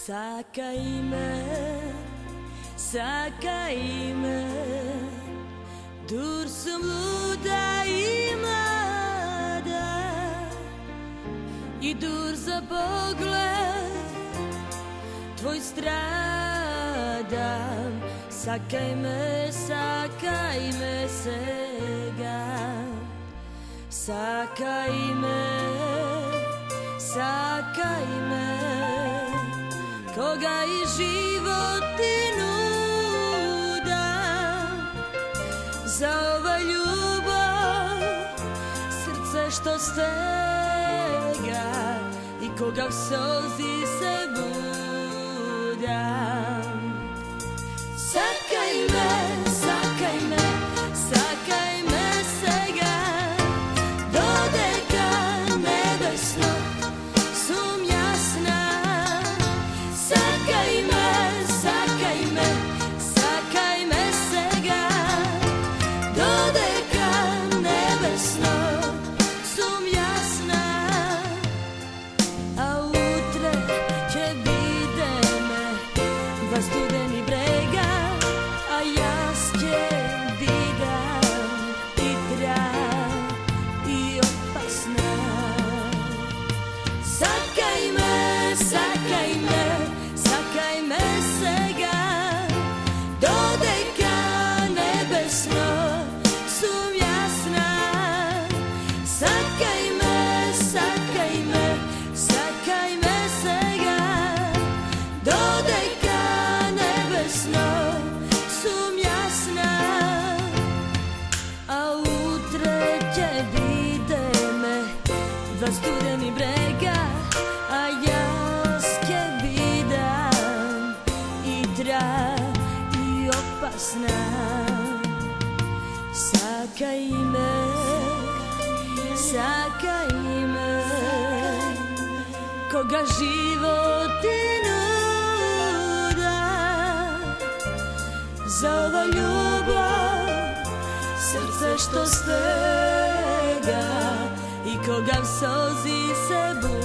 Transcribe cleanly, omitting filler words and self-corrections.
Sakaj me, dur sam luda i mlada i dur za pogled tvoj stradam. Sakaj me sega, sakaj me, koga i život i nuda, za ova ljubav srce što stega i koga v solzi se budam. Sakaj me sega, dodeka nebesno sum jasna. Sakaj me sega, dodeka nebesno sum jasna. A utre će bide me dva studeni brega, a jas će vidam i tra i opasna. Sakaj me sega, dodeka nebesno sum jasna. Sakaj me sega, dodeka nebesno sum jasna. A utre će bide me dva studeni brega, a jas će vidam i tra i opasna. Sakaj me, koga život i nuda, za ova ljubav srce što stega i koga v solzi se buda.